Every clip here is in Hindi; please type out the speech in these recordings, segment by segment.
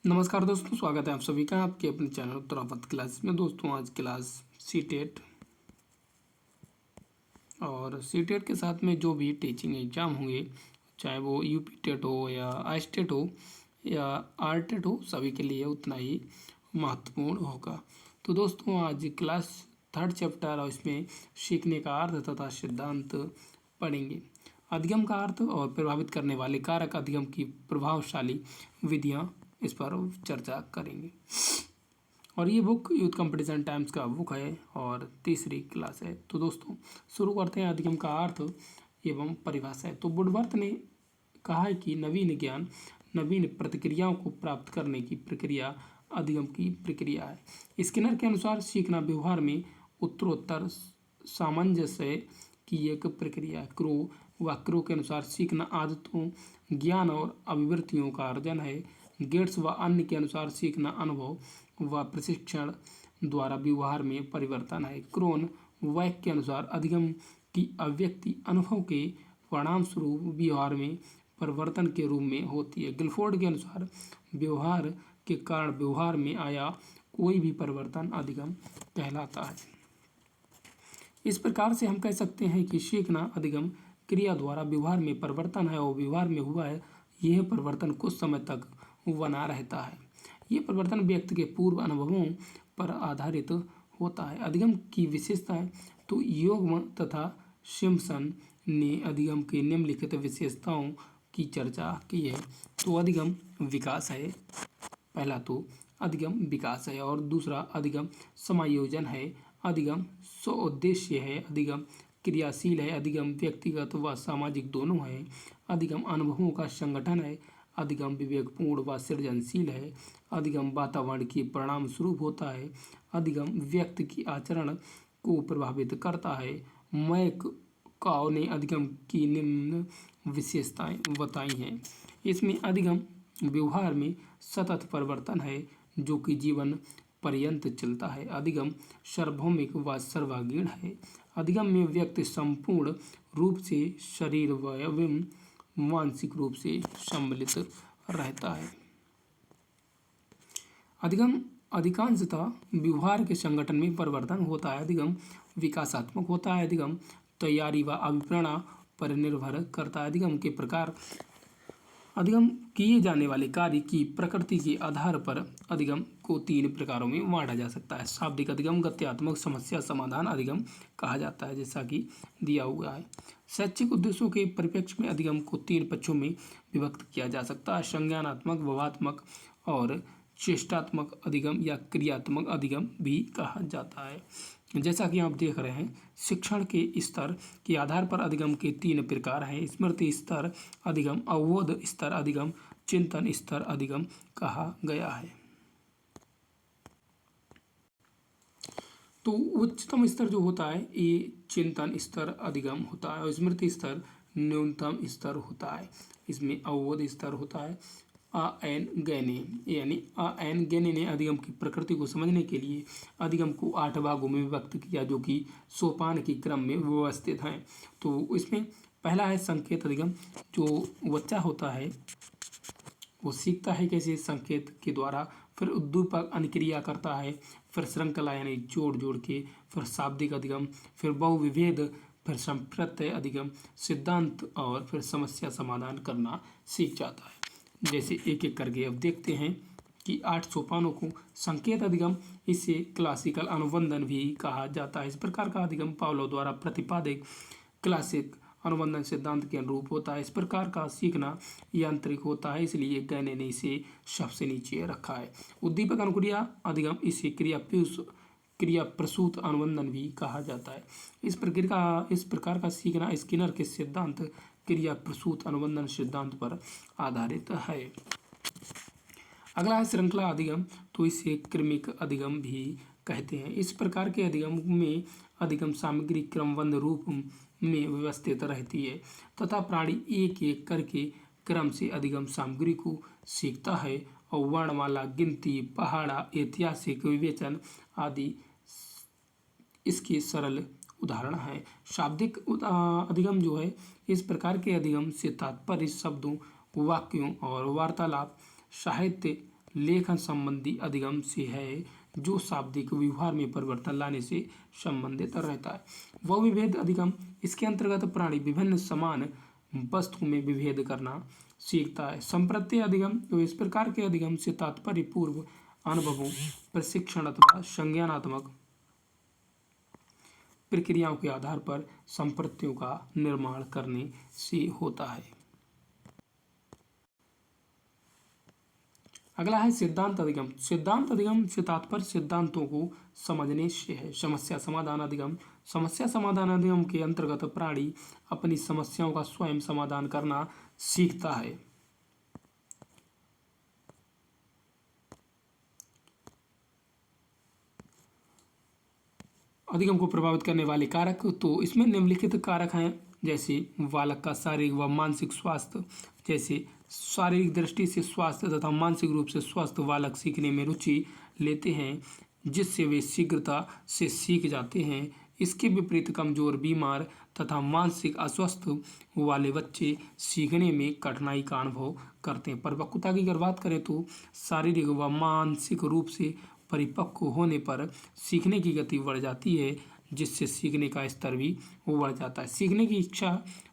नमस्कार दोस्तों, स्वागत है आप सभी का आपके अपने चैनल उत्तरावत क्लास में। दोस्तों आज क्लास सीटेट और सीटेट के साथ में जो भी टीचिंग एग्ज़ाम होंगे, चाहे वो यूपी टेट हो या आई टेट हो या आर टेट हो, सभी के लिए उतना ही महत्वपूर्ण होगा। तो दोस्तों आज क्लास थर्ड चैप्टर और इसमें सीखने का अर्थ तथा सिद्धांत पढ़ेंगे। अधिगम का अर्थ और प्रभावित करने वाले कारक, अधिगम की प्रभावशाली विधियाँ, इस पर चर्चा करेंगे। और ये बुक यूथ कंपटीशन टाइम्स का बुक है और तीसरी क्लास है। तो दोस्तों शुरू करते हैं अधिगम का अर्थ एवं परिभाषा। तो वुडवर्थ ने कहा है कि नवीन ज्ञान, नवीन प्रतिक्रियाओं को प्राप्त करने की प्रक्रिया अधिगम की प्रक्रिया है। स्किनर के अनुसार सीखना व्यवहार में उत्तरोत्तर सामंजस्य की एक प्रक्रिया है। क्रो के अनुसार सीखना आदतों, ज्ञान और अभिवृत्तियों का अर्जन है। गेट्स व अन्य के अनुसार सीखना अनुभव व प्रशिक्षण द्वारा व्यवहार में परिवर्तन है। क्रोन वैक के अनुसार अधिगम की अभिव्यक्ति अनुभव के परिणाम स्वरूप व्यवहार में परिवर्तन के रूप में होती है। गिलफोर्ड के अनुसार व्यवहार के कारण व्यवहार में आया कोई भी परिवर्तन अधिगम कहलाता है। इस प्रकार से हम कह सकते हैं कि सीखना अधिगम क्रिया द्वारा व्यवहार में परिवर्तन है और व्यवहार में हुआ है यह परिवर्तन कुछ समय तक बना रहता है। ये परिवर्तन व्यक्ति के पूर्व अनुभवों पर आधारित होता है। अधिगम की विशेषताएं। तो योगम तथा सिम्पसन ने अधिगम की निम्नलिखित विशेषताओं की चर्चा की है। तो अधिगम विकास है, पहला तो अधिगम विकास है और दूसरा अधिगम समायोजन है, अधिगम स्वउद्देश्य है, अधिगम क्रियाशील है, अधिगम व्यक्तिगत व सामाजिक दोनों है, अधिगम अनुभवों का संगठन है, अधिगम विवेकपूर्ण व सृजनशील है, अधिगम वातावरण के परिणाम स्वरूप होता है, अधिगम व्यक्ति की आचरण को प्रभावित करता है। मैक काव ने अधिगम की निम्न विशेषताएं बताई हैं। इसमें अधिगम व्यवहार में सतत परिवर्तन है जो कि जीवन पर्यंत चलता है। अधिगम सार्वभौमिक व सर्वांगीण है। अधिगम में व्यक्ति संपूर्ण रूप से शरीर एवं मानसिक रूप से सम्मिलित रहता है। अधिगम अधिकांशतः व्यवहार के संगठन में परिवर्तन होता है। अधिगम विकासात्मक होता है। अधिगम तैयारी व अभिप्रेरणा पर निर्भर करता है। अधिगम के प्रकार। अधिगम किए जाने वाले कार्य की प्रकृति के आधार पर अधिगम को 3 प्रकारों में बांटा जा सकता है। शाब्दिक अधिगम, गत्यात्मक समस्या समाधान अधिगम कहा जाता है, जैसा कि दिया हुआ है। शैक्षिक उद्देश्यों के परिप्रेक्ष्य में अधिगम को 3 पक्षों में विभक्त किया जा सकता है। संज्ञानात्मक, भावात्मक और चेष्टात्मक अधिगम या क्रियात्मक अधिगम भी कहा जाता है। जैसा कि आप देख रहे हैं, शिक्षण के स्तर के आधार पर अधिगम के 3 प्रकार हैं। स्मृति स्तर अधिगम, अवबोध स्तर अधिगम, चिंतन स्तर अधिगम कहा गया है। तो उच्चतम स्तर जो होता है ये चिंतन स्तर अधिगम होता है और स्मृति स्तर न्यूनतम स्तर होता है। इसमें अवबोध स्तर होता है। एन गैने ने अधिगम की प्रकृति को समझने के लिए अधिगम को 8 भागों में विभक्त किया जो कि सोपान के क्रम में व्यवस्थित हैं। तो इसमें पहला है संकेत अधिगम। जो बच्चा होता है वो सीखता है कैसे, संकेत के द्वारा, फिर उद्दीपक अनुक्रिया करता है, फिर श्रृंखला यानी जोड़ के, फिर शाब्दिक अधिगम, फिर बहुविभेद, फिर संप्रत्यय अधिगम, सिद्धांत और फिर समस्या समाधान करना सीख जाता है। जैसे एक एक करके अब देखते हैं कि 8 सोपानों को। संकेत अधिगम, इसे क्लासिकल अनुबंधन भी कहा जाता है। इस प्रकार का अधिगम पावलो द्वारा प्रतिपादित क्लासिक अनुबंधन सिद्धांत के अनुरूप होता है। इस प्रकार का सीखना यांत्रिक होता है, इसलिए गैने ने इसे सबसे नीचे रखा है। उद्दीपक अनुक्रिया अधिगम, इसे क्रिया प्रसूत अनुबंधन भी कहा जाता है। इस प्रकार का सीखना स्किनर के सिद्धांत क्रिया प्रसूत अनुबंधन सिद्धांत पर आधारित है। अगला है श्रृंखला अधिगम। तो इसे क्रमिक अधिगम भी कहते हैं। इस प्रकार के अधिगम में अधिगम सामग्री क्रमबद्ध रूप में व्यवस्थित रहती है तथा प्राणी एक एक करके क्रम से अधिगम सामग्री को सीखता है और वर्णमाला, गिनती, पहाड़ा, ऐतिहासिक विवेचन आदि इसके सरल उदाहरण है। शाब्दिक अधिगम जो है, इस प्रकार के अधिगम से तात्पर्य शब्दों, वाक्यों और वार्तालाप, साहित्य, लेखन संबंधी अधिगम से है, जो शाब्दिक व्यवहार में परिवर्तन लाने से संबंधित रहता है। वह विभेद अधिगम, इसके अंतर्गत प्राणी विभिन्न समान वस्तु में विभेद करना सीखता है। संप्रत्यय अधिगम, तो इस प्रकार के अधिगम से तात्पर्य पूर्व अनुभवों, प्रशिक्षण अथवा संज्ञानात्मक प्रक्रियाओं के आधार पर संप्रत्ययों का निर्माण करने से होता है। अगला है सिद्धांत अधिगम। सिद्धांत अधिगम से तात्पर्य सिद्धांतों को समझने से है। समस्या समाधान अधिगम, समस्या समाधान अधिगम के अंतर्गत प्राणी अपनी समस्याओं का स्वयं समाधान करना सीखता है। अधिगम को प्रभावित करने वाले कारक, तो इसमें निम्नलिखित कारक हैं, जैसे बालक का शारीरिक व मानसिक स्वास्थ्य। जैसे शारीरिक दृष्टि से स्वास्थ्य तथा मानसिक रूप से स्वस्थ बालक सीखने में रुचि लेते हैं, जिससे वे शीघ्रता से सीख जाते हैं। इसके विपरीत कमजोर, बीमार तथा मानसिक अस्वस्थ वाले बच्चे सीखने में कठिनाई का अनुभव करते हैं। परिपक्वता की अगर बात करें तो शारीरिक व मानसिक रूप से परिपक्व होने पर सीखने की गति बढ़ जाती है, जिससे सीखने का स्तर भी बढ़ जाता है। सीखने की इच्छा,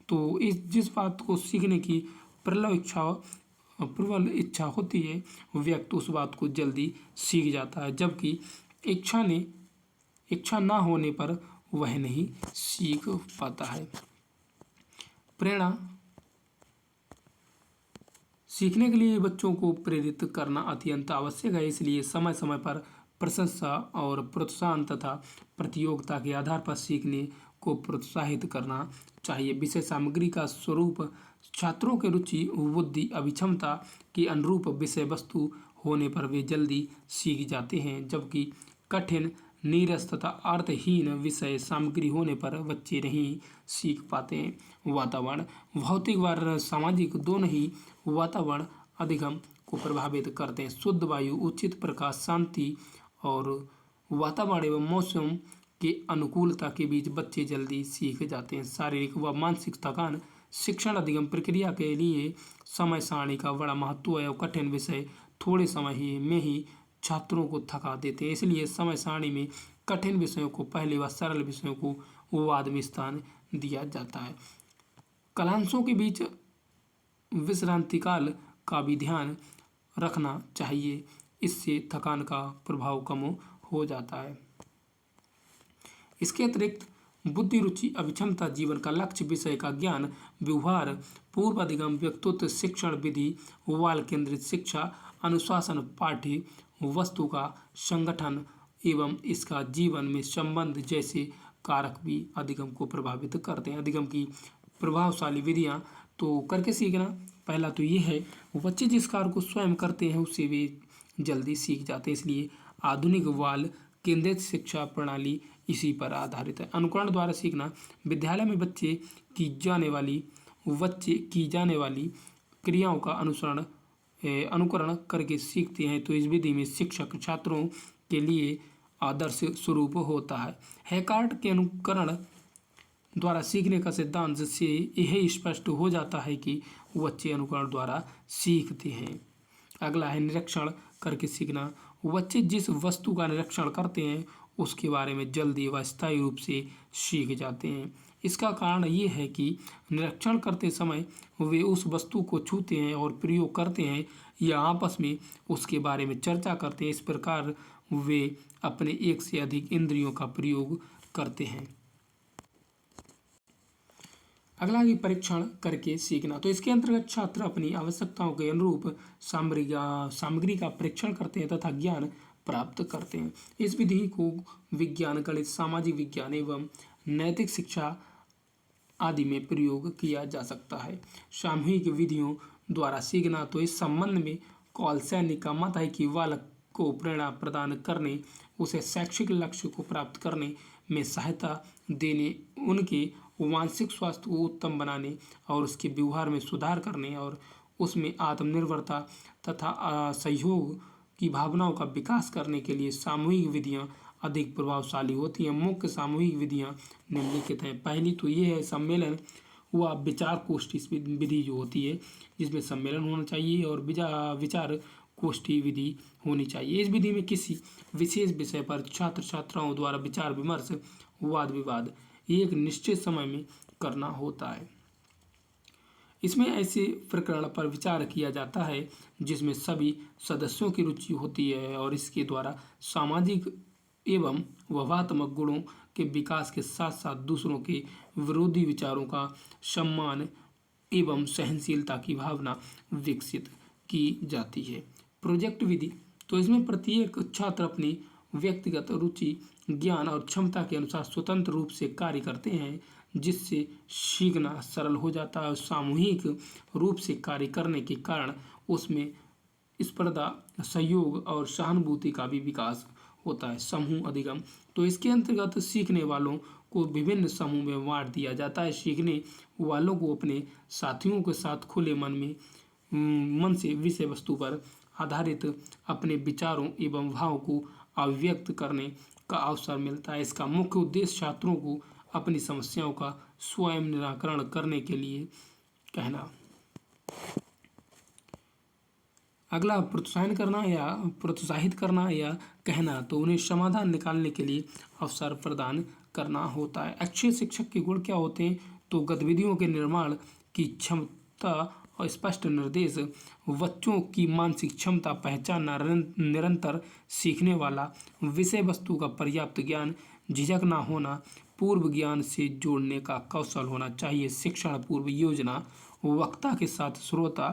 तो इस जिस बात को सीखने की प्रबल इच्छा होती है, व्यक्ति उस बात को जल्दी सीख जाता है, जबकि इच्छा ना होने पर वह नहीं सीख पाता है। प्रेरणा, सीखने के लिए बच्चों को प्रेरित करना अत्यंत आवश्यक है, इसलिए समय समय पर प्रशंसा और प्रोत्साहन तथा प्रतियोगिता के आधार पर सीखने को प्रोत्साहित करना चाहिए। विषय सामग्री का स्वरूप, छात्रों के रुचि, बुद्धि, अभिक्षमता के अनुरूप विषय वस्तु होने पर वे जल्दी सीख जाते हैं, जबकि कठिन, नीरस तथा अर्थहीन विषय सामग्री होने पर बच्चे नहीं सीख पाते हैं। वातावरण, भौतिक व सामाजिक दोनों ही वातावरण अधिगम को प्रभावित करते हैं। शुद्ध वायु, उचित प्रकाश, शांति और वातावरण एवं मौसम के अनुकूलता के बीच बच्चे जल्दी सीख जाते हैं। शारीरिक व मानसिक थकान, शिक्षण अधिगम प्रक्रिया के लिए समय सारणी का बड़ा महत्व है और कठिन विषय थोड़े समय में ही छात्रों को थका देते हैं, इसलिए समय सारणी में कठिन विषयों को पहले व सरल विषयों को बाद में स्थान दिया जाता है। कलांशों के बीच विश्रांति काल का भी ध्यान रखना चाहिए, इससे थकान का प्रभाव कम हो जाता है। इसके अतिरिक्त बुद्धि, रुचि, अभिक्षमता, जीवन का लक्ष्य, विषय का ज्ञान, व्यवहार, पूर्व अधिगम, व्यक्तित्व शिक्षण विधि, बाल केंद्रित शिक्षा, अनुशासन, पाठ्य वस्तु का संगठन एवं इसका जीवन में संबंध जैसे कारक भी अधिगम को प्रभावित करते हैं। अधिगम की प्रभावशाली विधियां, तो करके सीखना, पहला तो ये है, बच्चे जिस कार्य को स्वयं करते हैं उससे वे जल्दी सीख जाते हैं, इसलिए आधुनिक बाल केंद्रित शिक्षा प्रणाली इसी पर आधारित है। अनुकरण द्वारा सीखना, विद्यालय में बच्चे की जाने वाली क्रियाओं का अनुकरण करके सीखते हैं, तो इस विधि में शिक्षक छात्रों के लिए आदर्श स्वरूप होता है। हैकार्ट के अनुकरण द्वारा सीखने का सिद्धांत से यह स्पष्ट हो जाता है कि बच्चे अनुकरण द्वारा सीखते हैं। अगला है निरीक्षण करके सीखना। बच्चे जिस वस्तु का निरीक्षण करते हैं उसके बारे में जल्दी व स्थायी रूप से सीख जाते हैं। इसका कारण ये है कि निरीक्षण करते समय वे उस वस्तु को छूते हैं और प्रयोग करते हैं या आपस में उसके बारे में चर्चा करते हैं। इस प्रकार वे अपने एक से अधिक इंद्रियों का प्रयोग करते हैं। अगला है परीक्षण करके सीखना। तो इसके अंतर्गत छात्र अपनी आवश्यकताओं के अनुरूप सामग्री का परीक्षण करते हैं तथा ज्ञान प्राप्त करते हैं। इस विधि को विज्ञान, गणित, सामाजिक विज्ञान एवं नैतिक शिक्षा आदि में प्रयोग किया जा सकता है। सामूहिक विधियों द्वारा सीखना, तो इस संबंध में कौलसैनी का मत है कि बालक को प्रेरणा प्रदान करने, उसे शैक्षिक लक्ष्य को प्राप्त करने में सहायता देने, उनके मानसिक स्वास्थ्य को उत्तम बनाने और उसके व्यवहार में सुधार करने और उसमें आत्मनिर्भरता तथा सहयोग की भावनाओं का विकास करने के लिए सामूहिक विधियां अधिक प्रभावशाली होती हैं। मुख्य सामूहिक विधियां निम्नलिखित हैं। पहली तो ये है सम्मेलन व विचार गोष्ठी विधि जो होती है, जिसमें सम्मेलन होना चाहिए और विचार गोष्ठी विधि होनी चाहिए। इस विधि में किसी विशेष विषय पर छात्र छात्राओं द्वारा विचार विमर्श, वाद विवाद एक निश्चित समय में करना होता है। इसमें ऐसे प्रकरण पर विचार किया जाता है जिसमें सभी सदस्यों की रुचि होती है और इसके द्वारा सामाजिक एवं व्यवहारात्मक गुणों के विकास के साथ साथ दूसरों के विरोधी विचारों का सम्मान एवं सहनशीलता की भावना विकसित की जाती है। प्रोजेक्ट विधि, तो इसमें प्रत्येक छात्र अपनी व्यक्तिगत रुचि, ज्ञान और क्षमता के अनुसार स्वतंत्र रूप से कार्य करते हैं, जिससे सीखना सरल हो जाता है और सामूहिक रूप से कार्य करने के कारण उसमें स्पर्धा, सहयोग और सहानुभूति का भी विकास होता है। समूह अधिगम, तो इसके अंतर्गत सीखने वालों को विभिन्न समूह में बांट दिया जाता है। सीखने वालों को अपने साथियों के साथ खुले मन से विषय वस्तु पर आधारित अपने विचारों एवं भावों को अभिव्यक्त करने का अवसर मिलता है। इसका मुख्य उद्देश्य छात्रों को अपनी समस्याओं का स्वयं निराकरण करने के लिए कहना। अगला प्रोत्साहित करना या कहना, तो उन्हें समाधान निकालने के लिए अवसर प्रदान करना होता है। अच्छे शिक्षक के गुण क्या होते हैं, तो गतिविधियों के निर्माण की क्षमता और स्पष्ट निर्देश, बच्चों की मानसिक क्षमता पहचानना, निरंतर सीखने वाला, विषय वस्तु का पर्याप्त ज्ञान, झिझक ना होना, पूर्व ज्ञान से जोड़ने का कौशल होना चाहिए, शिक्षण पूर्व योजना, वक्ता के साथ श्रोता,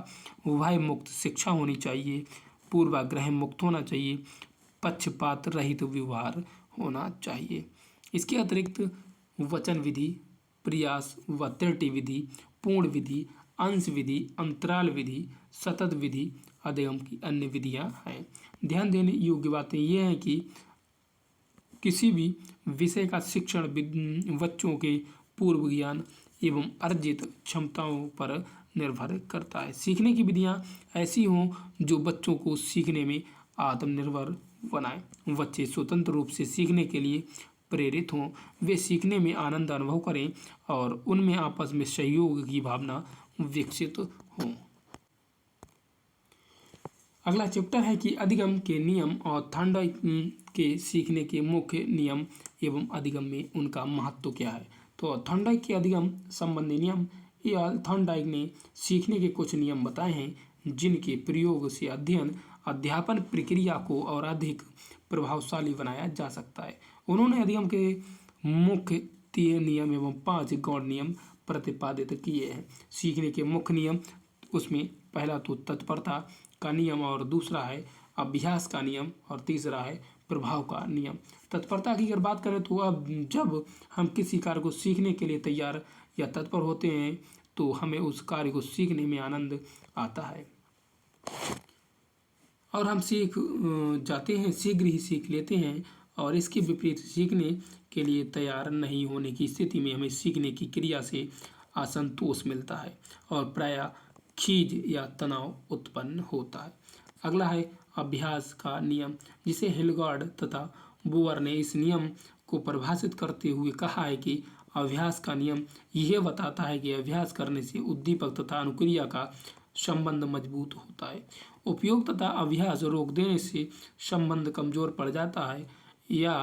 भय मुक्त शिक्षा होनी चाहिए, पूर्वाग्रह मुक्त होना चाहिए, पक्षपात रहित व्यवहार होना चाहिए। इसके अतिरिक्त वचन विधि, प्रयास व त्रुटि विधि, पूर्ण विधि, अंश विधि, अंतराल विधि, सतत विधि अधिगम की अन्य विधियां हैं। ध्यान देने योग्य बातें ये हैं कि किसी भी विषय का शिक्षण बच्चों के पूर्व ज्ञान एवं अर्जित क्षमताओं पर निर्भर करता है। सीखने की विधियां ऐसी हों जो बच्चों को सीखने में आत्मनिर्भर बनाएं। बच्चे स्वतंत्र रूप से सीखने के लिए प्रेरित हों, वे सीखने में आनंद अनुभव करें और उनमें आपस में सहयोग की भावना विकसित हों। अगला चैप्टर है कि अधिगम के नियम और थॉर्नडाइक के सीखने के मुख्य नियम एवं अधिगम में उनका महत्व क्या है। तो थॉर्नडाइक के अधिगम संबंधी नियम, या थॉर्नडाइक ने सीखने के कुछ नियम बताए हैं जिनके प्रयोग से अध्यापन प्रक्रिया को और अधिक प्रभावशाली बनाया जा सकता है। उन्होंने अधिगम के मुख्य 3 नियम एवं 5 गौण नियम प्रतिपादित किए हैं। सीखने के मुख्य नियम, उसमें पहला तो तत्परता का नियम और दूसरा है अभ्यास का नियम और तीसरा है प्रभाव का नियम। तत्परता की अगर बात करें तो अब जब हम किसी कार्य को सीखने के लिए तैयार या तत्पर होते हैं तो हमें उस कार्य को सीखने में आनंद आता है और हम सीख जाते हैं, शीघ्र ही सीख लेते हैं। और इसके विपरीत सीखने के लिए तैयार नहीं होने की स्थिति में हमें सीखने की क्रिया से असंतोष मिलता है और प्रायः खीज या तनाव उत्पन्न होता है। अगला है अभ्यास का नियम, जिसे हिलगार्ड तथा बोअर ने इस नियम को परिभाषित करते हुए कहा है कि अभ्यास का नियम यह बताता है कि अभ्यास करने से उद्दीपक तथा अनुक्रिया का संबंध मजबूत होता है। उपयोग तथा अभ्यास रोक देने से संबंध कमजोर पड़ जाता है या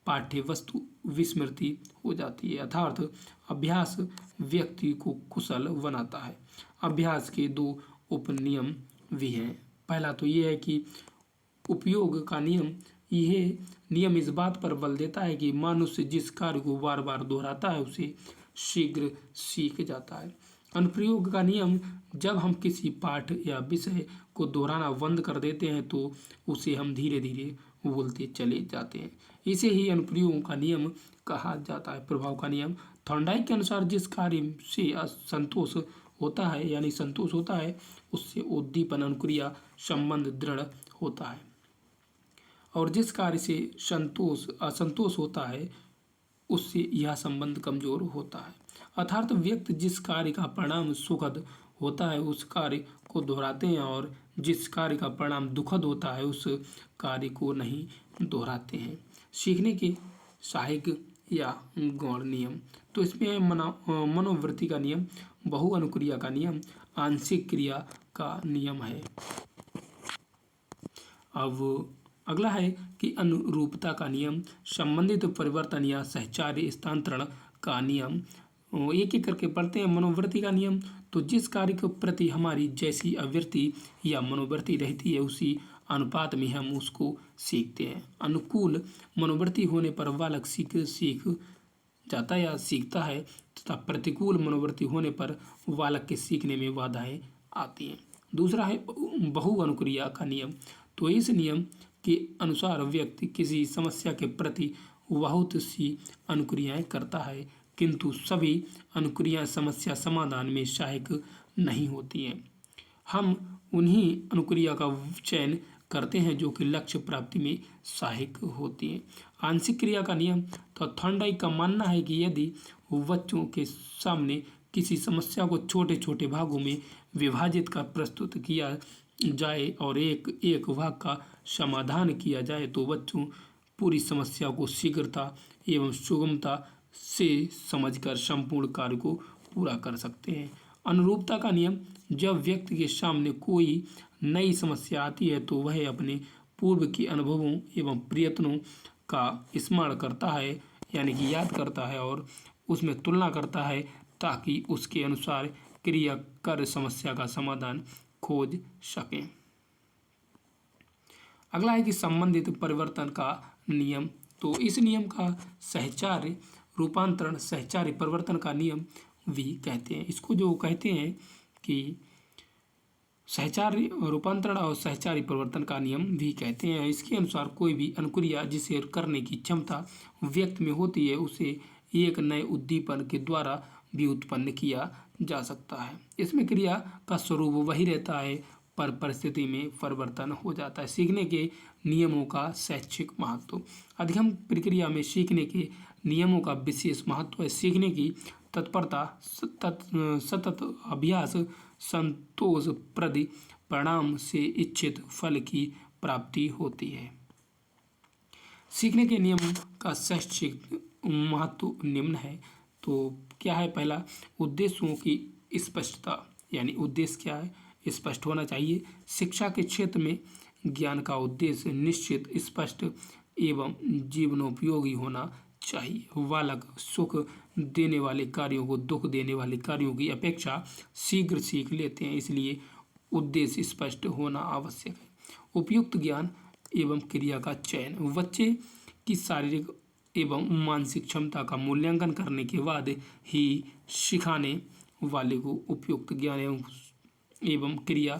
पाठ्य वस्तु विस्मृति हो जाती है। अर्थात अभ्यास व्यक्ति को कुशल बनाता है। अभ्यास के 2 उपनियम भी हैं। पहला तो ये है कि उपयोग का नियम, यह नियम इस बात पर बल देता है कि मनुष्य जिस कार्य को बार बार दोहराता है उसे शीघ्र सीख जाता है। अनुप्रयोग का नियम, जब हम किसी पाठ या विषय को दोहराना बंद कर देते हैं तो उसे हम धीरे धीरे भूलते चले जाते हैं। इसे ही अनुप्रयोग का नियम कहा जाता है। प्रभाव का नियम, थॉर्नडाइक के अनुसार जिस कार्य से संतोष होता है यानी संतोष होता है उससे उद्दीपन अनुक्रिया संबंध दृढ़ होता है और जिस कार्य से असंतोष होता है उससे यह संबंध कमजोर होता है। अर्थात व्यक्ति जिस कार्य का परिणाम सुखद होता है उस कार्य को दोहराते हैं और जिस कार्य का परिणाम दुखद होता है उस कार्य को नहीं दोहराते हैं। सीखने के सहायक या गौण नियम, तो इसमें मनोवृत्ति का नियम, बहु अनुक्रिया का नियम, आंशिक क्रिया का नियम है। अब अगला है कि अनुरूपता का नियम, संबंधित परिवर्तन या सहचार्य स्थानांतरण का नियम। एक एक करके पढ़ते हैं। मनोवृत्ति का नियम, तो जिस कार्य के प्रति हमारी जैसी आवृत्ति या मनोवृत्ति रहती है उसी अनुपात में हम उसको सीखते हैं। अनुकूल मनोवृत्ति होने पर बालक सीख जाता है या सीखता है, तथा प्रतिकूल मनोवृत्ति होने पर बालक के सीखने में बाधाएं आती हैं। दूसरा है बहु अनुक्रिया का नियम, तो इस नियम के अनुसार व्यक्ति किसी समस्या के प्रति बहुत सी अनुक्रियाएं करता है, किंतु सभी अनुक्रियाएं समस्या समाधान में सहायक नहीं होती हैं। हम उन्हीं अनुक्रिया का चयन करते हैं जो कि लक्ष्य प्राप्ति में सहायक होती हैं। आंशिक क्रिया का नियम, तो थॉर्नडाइक का मानना है कि यदि बच्चों के सामने किसी समस्या को छोटे छोटे भागों में विभाजित कर प्रस्तुत किया जाए और एक एक भाग का समाधान किया जाए तो बच्चों पूरी समस्या को शीघ्रता एवं सुगमता से समझकर संपूर्ण कार्य को पूरा कर सकते हैं। अनुरूपता का नियम, जब व्यक्ति के सामने कोई नई समस्या आती है तो वह अपने पूर्व के अनुभवों एवं प्रयत्नों का स्मरण करता है, यानी कि याद करता है और उसमें तुलना करता है ताकि उसके अनुसार क्रिया कर समस्या का समाधान खोज सकें। अगला है कि संबंधित परिवर्तन का नियम, तो इस नियम का सहचार्य रूपांतरण सहचार्य परिवर्तन का नियम भी कहते हैं। इसको जो कहते हैं कि सहचार्य रूपांतरण और सहचार्य परिवर्तन का नियम भी कहते हैं। इसके अनुसार कोई भी अनुक्रिया जिसे करने की क्षमता व्यक्ति में होती है उसे एक नए उद्दीपन के द्वारा भी उत्पन्न किया जा सकता है। इसमें क्रिया का स्वरूप वही रहता है पर परिस्थिति में परिवर्तन हो जाता है। सीखने के नियमों का शैक्षिक महत्व, अधिगम प्रक्रिया में सीखने के नियमों का विशेष महत्व है। सीखने की तत्परता, सतत अभ्यास, संतोषप्रद परिणाम से इच्छित फल की प्राप्ति होती है। सीखने के नियमों का शैक्षिक महत्व निम्न है। तो क्या है? पहला, उद्देश्यों की स्पष्टता, यानी उद्देश्य क्या है स्पष्ट होना चाहिए। शिक्षा के क्षेत्र में ज्ञान का उद्देश्य निश्चित, स्पष्ट एवं जीवनोपयोगी होना चाहिए। बालक सुख देने वाले कार्यों को दुख देने वाले कार्यों की अपेक्षा शीघ्र सीख लेते हैं, इसलिए उद्देश्य स्पष्ट होना आवश्यक है। उपयुक्त ज्ञान एवं क्रिया का चयन, बच्चे की शारीरिक एवं मानसिक क्षमता का मूल्यांकन करने के बाद ही सिखाने वाले को उपयुक्त ज्ञान एवं क्रिया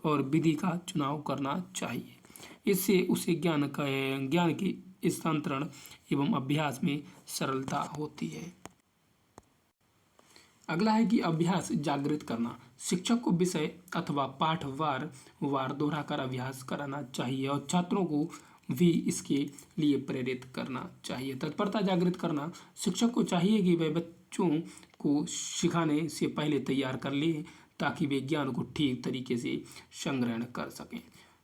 और विधि का चुनाव करना चाहिए। इससे उसे ज्ञान के स्थानांतरण एवं अभ्यास में सरलता होती है। अगला है कि अभ्यास जागृत करना, शिक्षक को विषय अथवा पाठ वार दोहराकर अभ्यास कराना चाहिए और छात्रों को भी इसके लिए प्रेरित करना चाहिए। तत्परता जागृत करना, शिक्षक को चाहिए कि वह बच्चों को सिखाने से पहले तैयार कर ले ताकि वे ज्ञान को ठीक तरीके से संग्रहण कर सकें।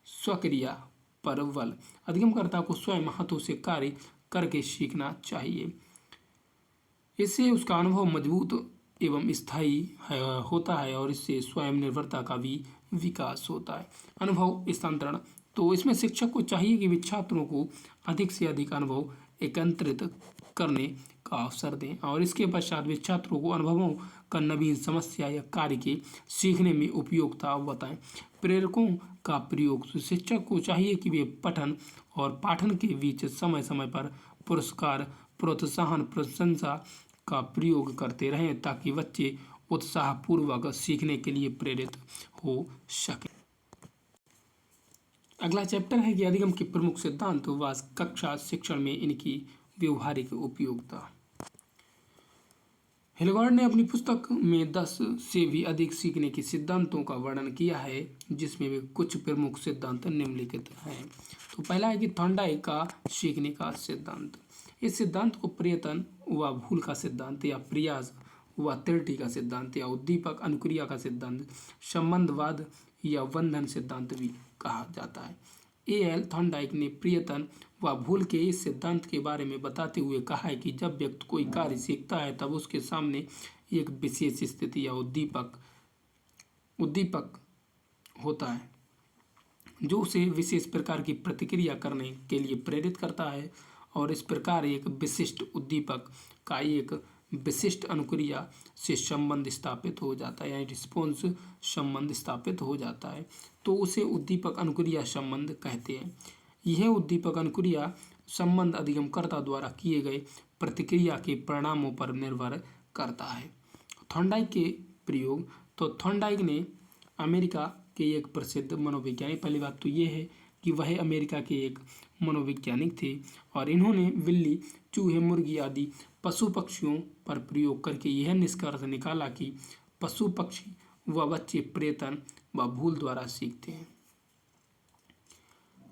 स्वक्रिया पर बल, अधिगमकर्ता को स्वयं हाथों से कार्य करके सीखना चाहिए। इससे उसका अनुभव मजबूत एवं स्थायी होता है और इससे स्वयं निर्भरता का भी विकास होता है। अनुभव स्थानांतरण, तो इसमें शिक्षक को चाहिए कि वे छात्रों को अधिक से अधिक अनुभव एकत्रित करने का अवसर दें और इसके पश्चात वे छात्रों को अनुभवों का नवीन समस्या या कार्य के सीखने में उपयोगिता बताएं। प्रेरकों का प्रयोग, शिक्षक को चाहिए कि वे पठन और पाठन के बीच समय समय पर पुरस्कार, प्रोत्साहन, प्रशंसा का प्रयोग करते रहें ताकि बच्चे उत्साहपूर्वक सीखने के लिए प्रेरित हो सके। अगला चैप्टर है कि अधिगम के प्रमुख सिद्धांत व कक्षा शिक्षण में इनकी व्यवहारिक उपयोगिता। हिलगार्ड ने अपनी पुस्तक में 10 से भी अधिक सीखने के सिद्धांतों का वर्णन किया है, जिसमें वे कुछ प्रमुख सिद्धांत निम्नलिखित हैं। तो पहला है कि थॉर्नडाइक का सीखने का सिद्धांत। इस सिद्धांत को प्रयत्न व भूल का सिद्धांत या प्रयास व त्रुटि का सिद्धांत या उद्दीपक अनुक्रिया का सिद्धांत, संबंधवाद या बंधन सिद्धांत भी कहा जाता है। A.L. थॉर्नडाइक ने प्रयत्न व भूल के इस सिद्धांत के बारे में बताते हुए कहा है कि जब व्यक्ति कोई कार्य सीखता है तब उसके सामने एक विशेष स्थिति या उद्दीपक होता है जो उसे विशेष प्रकार की प्रतिक्रिया करने के लिए प्रेरित करता है। और इस प्रकार एक विशिष्ट उद्दीपक का एक विशिष्ट अनुक्रिया से संबंध स्थापित हो जाता है, यानी रिस्पॉन्स संबंध स्थापित हो जाता है, तो उसे उद्दीपक अनुक्रिया संबंध कहते हैं। यह उद्दीपक अनुक्रिया संबंध अधिगमकर्ता द्वारा किए गए प्रतिक्रिया के परिणामों पर निर्भर करता है। थॉर्नडाइक के प्रयोग, तो थॉर्नडाइक ने अमेरिका के एक प्रसिद्ध मनोवैज्ञानिक, पहली बात तो ये है कि वह अमेरिका के एक मनोवैज्ञानिक थे और इन्होंने बिल्ली, चूहे, मुर्गी आदि पशु पक्षियों पर प्रयोग करके यह निष्कर्ष निकाला कि पशु पक्षी व बच्चे प्रयत्न व भूल द्वारा सीखते हैं।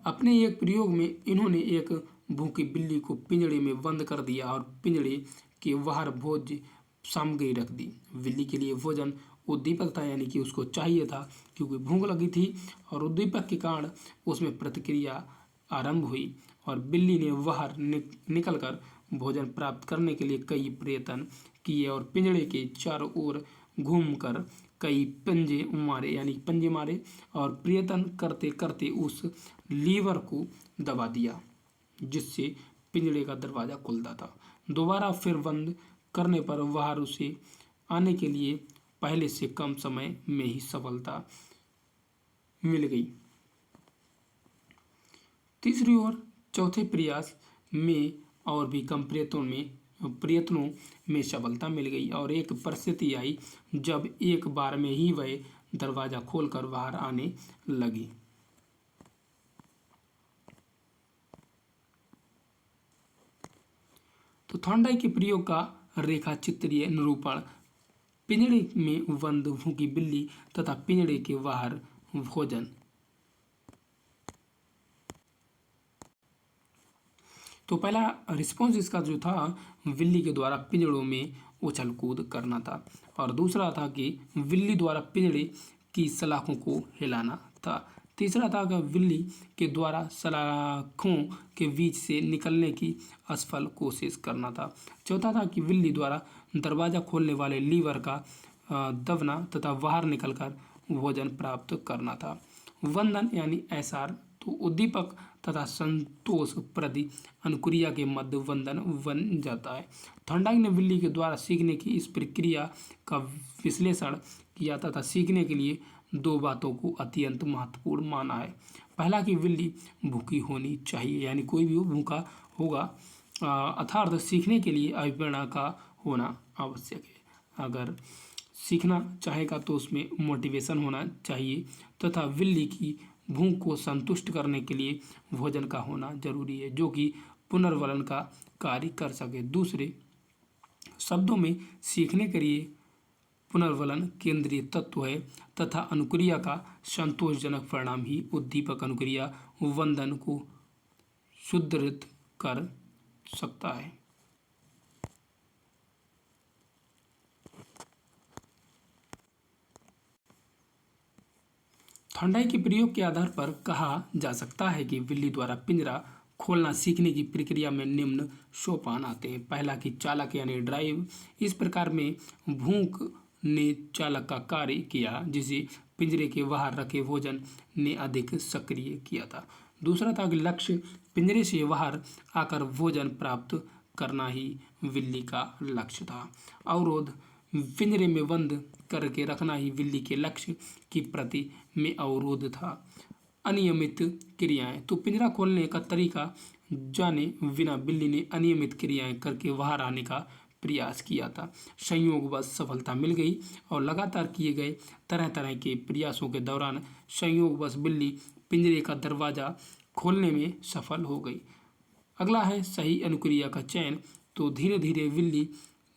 अपने एक प्रयोग में इन्होंने एक भूखी बिल्ली को पिंजड़े में बंद कर दिया और पिंजड़े के बाहर भोज्य सामग्री रख दी। बिल्ली के लिए भोजन उद्दीपक था, यानी कि उसको चाहिए था क्योंकि भूख लगी थी, और उद्दीपक के कारण उसमें प्रतिक्रिया आरंभ हुई और बिल्ली ने बाहर निकलकर भोजन प्राप्त करने के लिए कई प्रयत्न किए और पिंजड़े के चारों ओर घूमकर कई पंजे मारे और प्रयत्न करते करते उस लीवर को दबा दिया, जिससे पिंजड़े का दरवाज़ा खुलता था। दोबारा फिर बंद करने पर बाहर उसे आने के लिए पहले से कम समय में ही सफलता मिल गई। तीसरी ओर चौथे प्रयास में और भी कम प्रयत्नों में सफलता मिल गई और एक परिस्थिति आई जब एक बार में ही वह दरवाज़ा खोलकर बाहर आने लगी। तो थॉर्नडाइक के प्रयोग का रेखा चित्रीय निरूपण पिंजड़े में बंद भूखी बिल्ली तथा पिंजड़े के बाहर भोजन। तो पहला रिस्पॉन्स इसका जो था बिल्ली के द्वारा पिंजड़ों में उछल कूद करना था, और दूसरा था कि बिल्ली द्वारा पिंजड़े की सलाखों को हिलाना था। तीसरा था कि बिल्ली के द्वारा सलाखों के बीच से निकलने की असफल कोशिश करना था। चौथा था कि बिल्ली द्वारा दरवाज़ा खोलने वाले लीवर का दबना तथा बाहर निकलकर भोजन प्राप्त करना था। वंदन यानी एसआर, तो उद्दीपक तथा संतोष प्रति अनुक्रिया के मध्य वंदन बन जाता है। थॉर्नडाइक ने बिल्ली के द्वारा सीखने की इस प्रक्रिया का विश्लेषण किया तथा सीखने के लिए दो बातों को अत्यंत महत्वपूर्ण माना है। पहला कि बिल्ली भूखी होनी चाहिए, यानी कोई भी भूखा होगा, अर्थात सीखने के लिए अभिप्रेरणा का होना आवश्यक है। अगर सीखना चाहेगा तो उसमें मोटिवेशन होना चाहिए तथा बिल्ली की भूख को संतुष्ट करने के लिए भोजन का होना जरूरी है, जो कि पुनर्वलन का कार्य कर सके। दूसरे शब्दों में सीखने के लिए पुनर्वलन केंद्रीय तत्व है तथा अनुक्रिया का संतोषजनक परिणाम ही उद्दीपक अनुक्रिया वंदन को सुदृढ़ कर सकता है। थॉर्नडाइक के प्रयोग के आधार पर कहा जा सकता है कि बिल्ली द्वारा पिंजरा खोलना सीखने की प्रक्रिया में निम्न सोपान आते हैं। पहला कि चालक यानी ड्राइव। इस प्रकार में भूख ने चालक का कार्य किया, जिसे पिंजरे के बाहर रखे भोजन ने अधिक सक्रिय किया था। दूसरा था कि लक्ष्य, पिंजरे से बाहर आकर भोजन प्राप्त करना ही बिल्ली का लक्ष्य था। अवरोध, पिंजरे में बंद करके रखना ही बिल्ली के लक्ष्य की प्रति में अवरोध था। अनियमित क्रियाएं, तो पिंजरा खोलने का तरीका जाने बिना बिल्ली ने अनियमित क्रियाएं करके बाहर आने का प्रयास किया था। संयोगवश सफलता मिल गई और लगातार किए गए तरह तरह के प्रयासों के दौरान संयोगवश बिल्ली पिंजरे का दरवाज़ा खोलने में सफल हो गई। अगला है सही अनुक्रिया का चयन। तो धीरे धीरे बिल्ली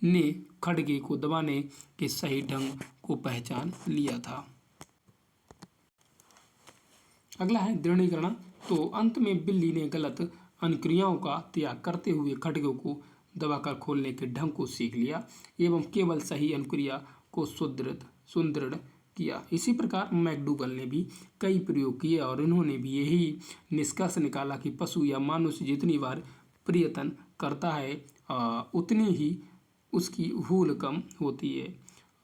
ने खड़गे को दबाने के सही ढंग को पहचान लिया था। अगला है दृढ़ीकरण। तो अंत में बिल्ली ने गलत अनुक्रियाओं का त्याग करते हुए खड़गे को दबाकर खोलने के ढंग को सीख लिया एवं केवल सही अनुक्रिया को सुदृढ़ किया। इसी प्रकार मैकडूगल ने भी कई प्रयोग किए और इन्होंने भी यही निष्कर्ष निकाला कि पशु या मनुष्य जितनी बार प्रयत्न करता है उतनी ही उसकी भूल कम होती है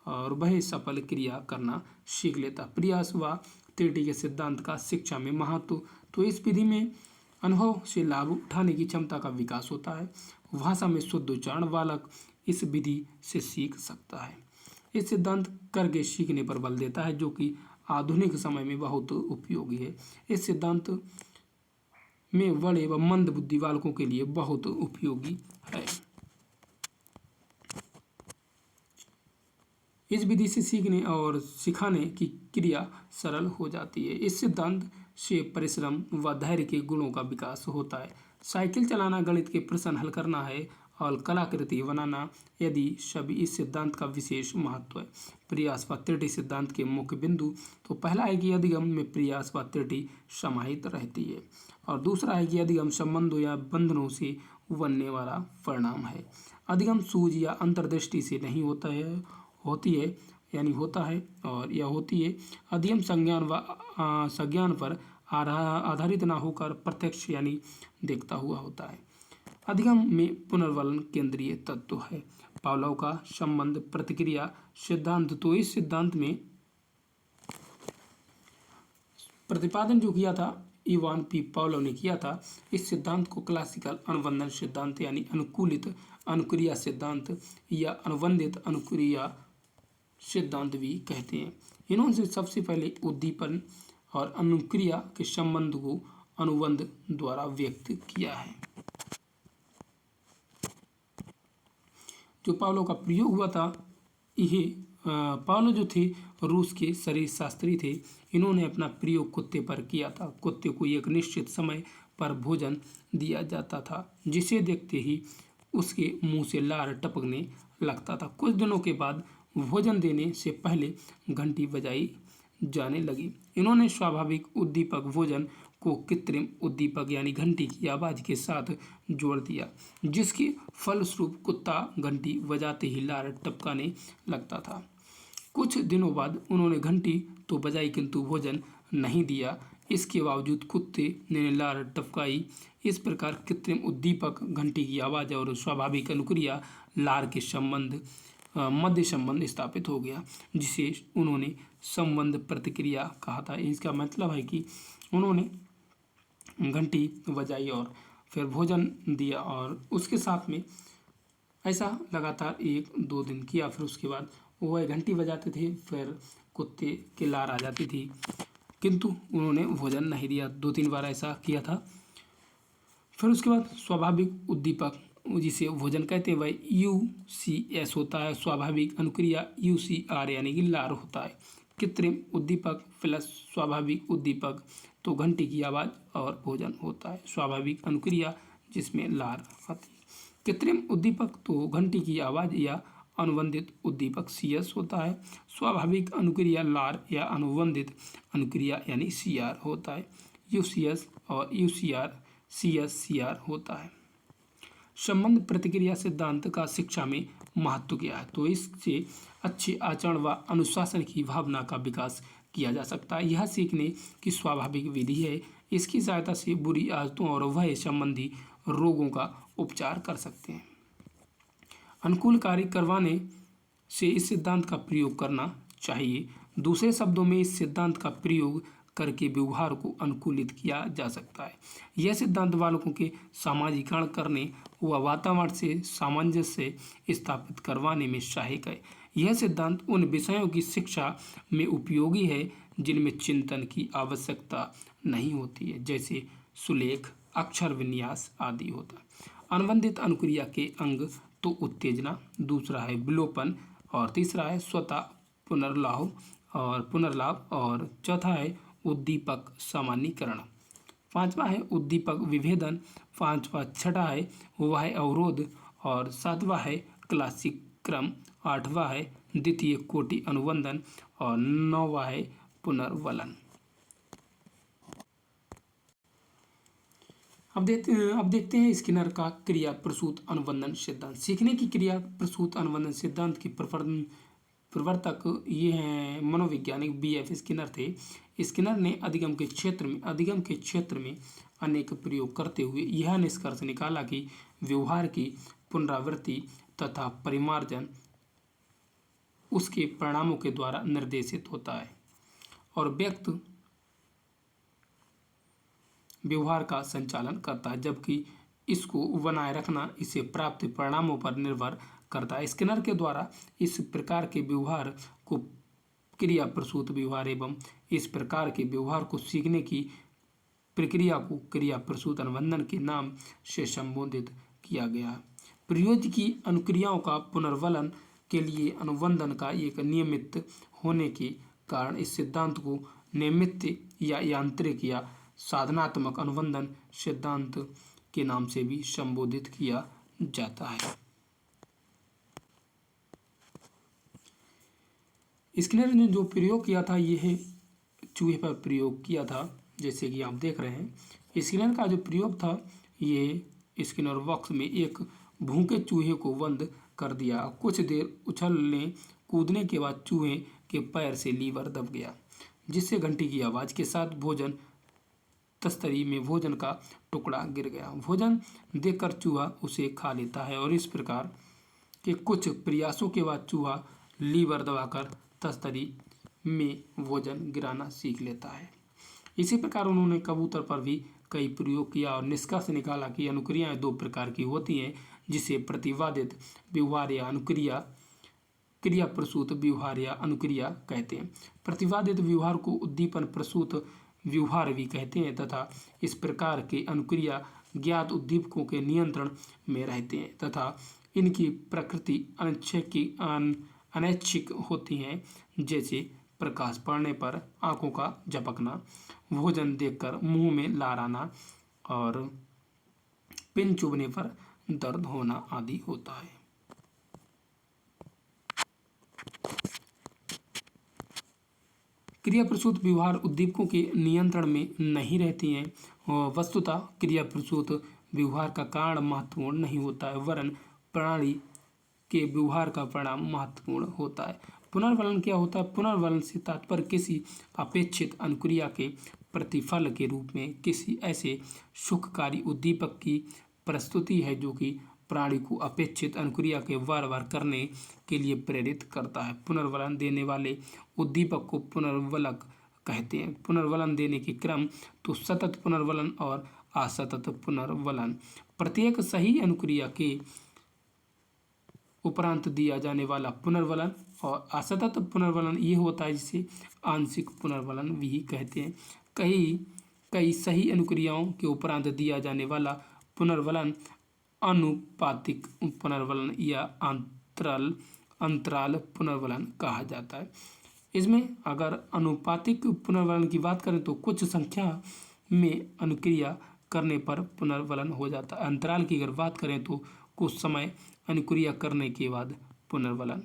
और वह सफल क्रिया करना सीख लेता। प्रयास व त्रुटि के सिद्धांत का शिक्षा में महत्व। तो इस विधि में अनुभव से लाभ उठाने की क्षमता का विकास होता है। भाषा में शुद्ध उच्चारण बालक इस विधि से सीख सकता है। इस सिद्धांत करके सीखने पर बल देता है, जो कि आधुनिक समय में बहुत उपयोगी है। इस सिद्धांत में बड़े व मंद बुद्धि बालकों के लिए बहुत उपयोगी है। इस विधि से सीखने और सिखाने की क्रिया सरल हो जाती है। इस सिद्धांत से परिश्रम व धैर्य के गुणों का विकास होता है। साइकिल चलाना, गणित के प्रश्न हल करना है और कलाकृति बनाना यदि सभी इस सिद्धांत का विशेष महत्व है। प्रयास व त्रुटि सिद्धांत के मुख्य बिंदु तो पहला है कि अधिगम में प्रयास व त्रुटि समाहित रहती है, और दूसरा है कि अधिगम संबंधों या बंधनों से बनने वाला परिणाम है। अधिगम सूझ या अंतर्दृष्टि से नहीं होता है, होती है यानी होता है और यह होती है। अधिगम संज्ञान व संज्ञान पर आधारित न होकर प्रत्यक्ष यानी देखता हुआ होता है। अधिगम में पुनर्वलन केंद्रीय तत्व है। पावलोव का संबंध प्रतिक्रिया सिद्धांत, तो इस सिद्धांत में प्रतिपादन जो किया था इवान पी पावलोव ने किया था। इस सिद्धांत को क्लासिकल अनुबंधन सिद्धांत यानी अनुकूलित अनुक्रिया सिद्धांत या अनुबंधित अनुक्रिया सिद्धांत भी कहते हैं। इन्होंने सबसे पहले उद्दीपन और अनुक्रिया के संबंध को अनुबंध द्वारा व्यक्त किया है। जो पावलोव का प्रयोग हुआ था, यह पावलोव जो थे रूस के शरीर शास्त्री थे। इन्होंने अपना प्रयोग कुत्ते पर किया था। कुत्ते को एक निश्चित समय पर भोजन दिया जाता था, जिसे देखते ही उसके मुंह से लार टपकने लगता था। कुछ दिनों के बाद भोजन देने से पहले घंटी बजाई जाने लगी। इन्होंने स्वाभाविक उद्दीपक भोजन को कृत्रिम उद्दीपक यानी घंटी की आवाज के साथ जोड़ दिया, जिसके फलस्वरूप कुत्ता घंटी बजाते ही लार टपकाने लगता था। कुछ दिनों बाद उन्होंने घंटी तो बजाई किंतु भोजन नहीं दिया। इसके बावजूद कुत्ते ने लार टपकाई। इस प्रकार कृत्रिम उद्दीपक, घंटी की आवाज और स्वाभाविक अनुक्रिया लार के संबंध मध्य संबंध स्थापित हो गया, जिसे उन्होंने संबंध प्रतिक्रिया कहा था। इसका मतलब है कि उन्होंने घंटी बजाई और फिर भोजन दिया और उसके साथ में ऐसा लगातार 1-2 दिन किया। फिर उसके बाद वह घंटी बजाते थे, फिर कुत्ते की लार आ जाती थी, किंतु उन्होंने भोजन नहीं दिया। 2-3 बार ऐसा किया था। फिर उसके बाद स्वाभाविक उद्दीपक, जिसे भोजन कहते हैं, वह UCS होता है। स्वाभाविक अनुक्रिया UCR यानी कि लार होता है। कृत्रिम उद्दीपक प्लस स्वाभाविक उद्दीपक तो घंटी की आवाज़ और भोजन होता है। स्वाभाविक अनुक्रिया जिसमें लार आती है। कृत्रिम उद्दीपक तो घंटी की आवाज़ या अनुबंधित उद्दीपक CS होता है। स्वाभाविक अनुक्रिया लार या अनुबंधित अनुक्रिया यानी CR होता है। UCS और UCR CS CR होता है। संबंध प्रतिक्रिया सिद्धांत का शिक्षा में महत्व क्या है? तो इससे अच्छे आचरण व अनुशासन की भावना का विकास किया जा सकता है। यह सीखने की स्वाभाविक विधि है। इसकी सहायता से बुरी आदतों और भय संबंधी रोगों का उपचार कर सकते हैं। अनुकूल कार्य करवाने से इस सिद्धांत का प्रयोग करना चाहिए। दूसरे शब्दों में इस सिद्धांत का प्रयोग करके व्यवहार को अनुकूलित किया जा सकता है। यह सिद्धांत बालकों के सामाजिकरण करने व वातावरण से सामंजस्य स्थापित करवाने में सहायक है। यह सिद्धांत उन विषयों की शिक्षा में उपयोगी है जिनमें चिंतन की आवश्यकता नहीं होती है, जैसे सुलेख, अक्षर विन्यास आदि होता है। अनुबंधित अनुक्रिया के अंग तो उत्तेजना, दूसरा है विलोपन और तीसरा है स्वतः पुनर्लाभ और चौथा है उद्दीपक सामान्यीकरण। पांचवा है उद्दीपक विभेदन, छठा है वह है अवरोध और सातवां है क्लासिक क्रम, आठवां है द्वितीय कोटि अनुबंधन और नौवां है पुनर्वलन। अब देखते हैं स्किनर का क्रिया प्रसूत अनुबंधन सिद्धांत। सीखने की क्रिया प्रसूत अनुबंधन सिद्धांत की प्रवर्तक ये हैं मनोवैज्ञानिक BF स्किनर थे। स्किनर ने अधिगम के क्षेत्र में अनेक प्रयोग करते हुए यह निष्कर्ष निकाला कि व्यवहार की पुनरावृत्ति तथा परिमार्जन उसके परिणामों के द्वारा निर्देशित होता है और व्यक्त व्यवहार का संचालन करता है, जबकि इसको बनाए रखना इसे प्राप्त परिणामों पर निर्भर करता है। स्किनर के द्वारा इस प्रकार के व्यवहार को क्रिया प्रसूत व्यवहार एवं इस प्रकार के व्यवहार को सीखने की प्रक्रिया को क्रिया प्रसूत अनुबंधन के नाम से संबोधित किया गया है। प्रयोज्य की अनुक्रियाओं का पुनर्वलन के लिए अनुबंधन का एक नियमित होने के कारण इस सिद्धांत को नियमित या यांत्रिक या साधनात्मक अनुबंधन सिद्धांत के नाम से भी संबोधित किया जाता है। स्किनर ने जो प्रयोग किया था यह चूहे पर प्रयोग किया था, जैसे कि आप देख रहे हैं। स्किनर का जो प्रयोग था ये स्किनर बॉक्स में एक भूखे चूहे को बंद कर दिया। कुछ देर उछलने कूदने के बाद चूहे के पैर से लीवर दब गया, जिससे घंटी की आवाज़ के साथ भोजन तस्तरी में भोजन का टुकड़ा गिर गया। भोजन देखकर चूहा उसे खा लेता है और इस प्रकार के कुछ प्रयासों के बाद चूहा लीवर दबाकर तस्तरी में भोजन गिराना सीख लेता है। इसी प्रकार उन्होंने कबूतर पर भी कई प्रयोग किया और निष्कर्ष निकाला कि अनुक्रियाएं दो प्रकार की होती हैं, जिसे प्रतिवादित व्यवहार या अनुक्रिया, क्रिया प्रसूत व्यवहार या अनुक्रिया कहते हैं। प्रतिवादित व्यवहार को उद्दीपन प्रसूत व्यवहार भी कहते हैं तथा इस प्रकार के अनुक्रिया ज्ञात उद्दीपकों के नियंत्रण में रहते हैं तथा इनकी प्रकृति अनैच्छिक होती हैं, जैसे प्रकाश पड़ने पर आंखों का झपकना, भोजन देखकर मुंह में लार आना और पिन चुभने पर दर्द होना आदि होता है। क्रिया प्रसूत व्यवहार उद्दीपकों के नियंत्रण में नहीं रहती हैं और वस्तुतः क्रिया प्रसूत व्यवहार का कारण महत्वपूर्ण नहीं होता है, वरन प्रणाली के व्यवहार का परिणाम महत्वपूर्ण होता है। पुनर्वलन क्या होता है? पुनर्वलन से तात्पर्य किसी अपेक्षित अनुक्रिया के प्रतिफल के रूप में किसी ऐसे सुखकारी उद्दीपक की प्रस्तुति है जो कि प्राणी को अपेक्षित अनुक्रिया के बार बार करने के लिए प्रेरित करता है। पुनर्वलन देने वाले उद्दीपक को पुनर्वलक कहते हैं। पुनर्वलन देने के क्रम तो सतत पुनर्वलन और असतत पुनर्वलन। प्रत्येक सही अनुक्रिया के उपरांत दिया जाने वाला पुनर्वलन और असतत पुनर्वलन ये होता है, जिसे आंशिक पुनर्वलन भी कहते हैं। कई सही अनुक्रियाओं के उपरांत दिया जाने वाला पुनर्वलन अनुपातिक पुनर्वलन या अंतराल पुनर्वलन कहा जाता है। इसमें अगर अनुपातिक पुनर्वलन की बात करें तो कुछ संख्या में अनुक्रिया करने पर पुनर्वलन हो जाता है। अंतराल की अगर बात करें तो कुछ समय अनुक्रिया करने के बाद पुनर्वलन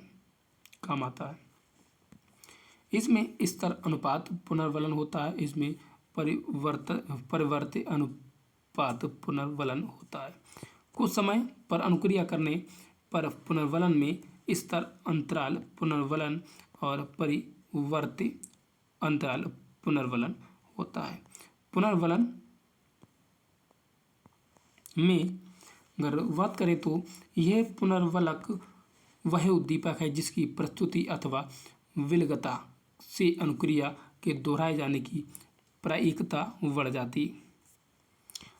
काम आता है। इसमें स्तर अनुपात पुनर्वलन होता है। इसमें परिवर्ती अनुपात पुनर्वलन होता है। कुछ समय पर अनुक्रिया करने पर पुनर्वलन में स्तर अंतराल पुनर्वलन और परिवर्ती अंतराल पुनर्वलन होता है। पुनर्वलन में अगर बात करें तो यह पुनर्वलक वह उद्दीपक है जिसकी प्रस्तुति अथवा विलगता से अनुक्रिया के दोहराए जाने की प्रायिकता बढ़ जाती।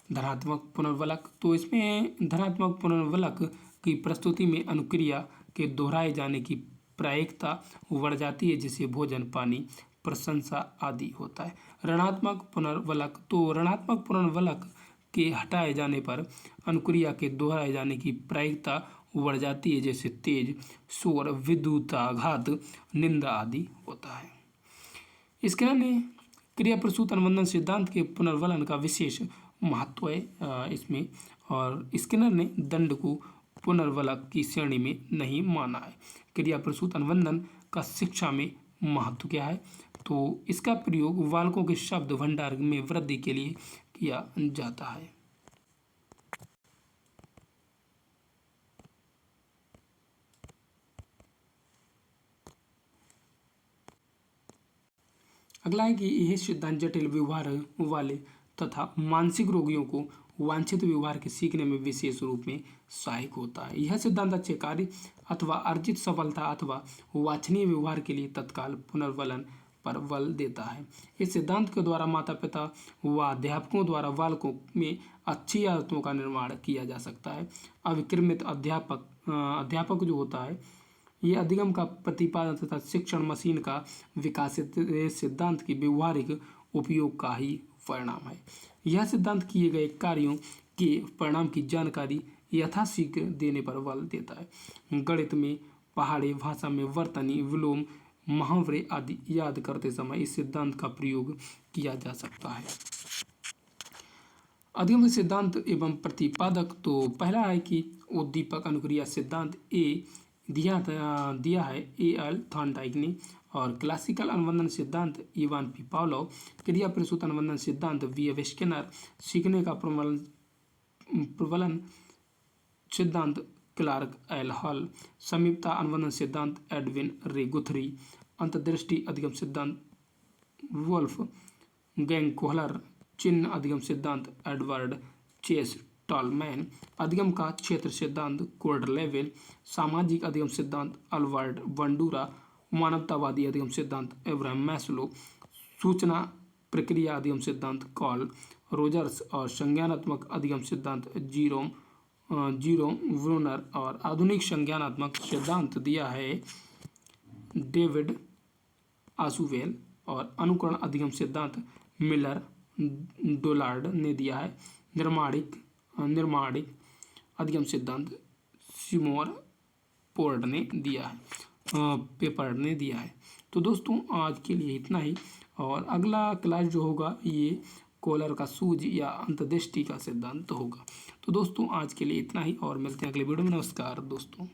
धनात्मक पुनर्वलक, तो इसमें धनात्मक पुनर्वलक की प्रस्तुति में अनुक्रिया के दोहराए जाने की प्रायिकता बढ़ जाती है, जिसे भोजन, पानी, प्रशंसा आदि होता है। ऋणात्मक पुनर्वलक, तो ऋणात्मक पुनर्वलक के हटाए जाने पर अनुक्रिया के दोहराए जाने की प्रायिकता बढ़ जाती है, जैसे तेज, शोर, विद्युताघात, निंदा आदि होता है। स्किनर ने क्रिया प्रसूत अनुबंधन सिद्धांत के पुनर्वलन का विशेष महत्व है इसमें, और स्किनर ने दंड को पुनर्वलक की श्रेणी में नहीं माना है। क्रिया प्रसूत अनुबंधन का शिक्षा में महत्व क्या है? तो इसका प्रयोग बालकों के शब्द भंडार में वृद्धि के लिए किया जाता है। अगला है कि यह सिद्धांत जटिल व्यवहार वाले तथा मानसिक रोगियों को वांछित व्यवहार के सीखने में विशेष रूप में सहायक होता है। यह सिद्धांत अच्छे कार्य अथवा अर्जित सफलता अथवा वांछनीय व्यवहार के लिए तत्काल पुनर्वलन पर बल देता है। इस सिद्धांत के द्वारा माता पिता व अध्यापकों द्वारा बालकों में अच्छी आदतों का निर्माण किया जा सकता है। अविक्रमित अध्यापक जो होता है, ये अधिगम का प्रतिपादन तथा शिक्षण मशीन का विकासित सिद्धांत की व्यवहारिक उपयोग का ही परिणाम है। यह सिद्धांत किए गए कार्यों के परिणाम की जानकारी यथाशीघ्र देने पर बल देता है। गणित में, पहाड़ी भाषा में वर्तनी, विलोम, मुहावरे आदि याद करते समय इस सिद्धांत का प्रयोग किया जा सकता है। अधिगम सिद्धांत एवं प्रतिपादक, तो पहला है कि उद्दीपक अनुक्रिया सिद्धांत दिया है एल थॉर्नडाइक ने, और क्लासिकल अनुबंधन सिद्धांत इवान पी पावलोव, क्रिया प्रसूत अनुबंधन सिद्धांत वी स्किनर, सीखने का प्रबलन सिद्धांत क्लार्क एल हॉल, समीपता अनुबंधन सिद्धांत एडविन रे गुथरी, अंतर्दृष्टि अधिगम सिद्धांत वुल्फ गैंग कोहलर, चिन्ह अधिगम सिद्धांत एडवर्ड चेस टॉलमैन, अधिगम का क्षेत्र सिद्धांत कोर्ड लेवेल, सामाजिक अधिगम सिद्धांत अल्बर्ट बंडूरा, मानवतावादी अधिगम सिद्धांत एब्राहम मैस्लो, सूचना प्रक्रिया अधिगम सिद्धांत कॉल रोजर्स, और संज्ञानात्मक अधिगम सिद्धांत जीरोम ब्रूनर, और आधुनिक संज्ञानात्मक सिद्धांत दिया है डेविड आसुवेल, और अनुकरण अधिगम सिद्धांत मिलर डोलार्ड ने दिया है। निर्माणिक अधिगम सिद्धांत सिमोर पेपर्ड ने दिया है। तो दोस्तों आज के लिए इतना ही, और अगला क्लास जो होगा ये कोलर का सूझ या अंतर्दृष्टि का सिद्धांत होगा। तो दोस्तों आज के लिए इतना ही, और मिलते हैं अगले वीडियो में। नमस्कार दोस्तों।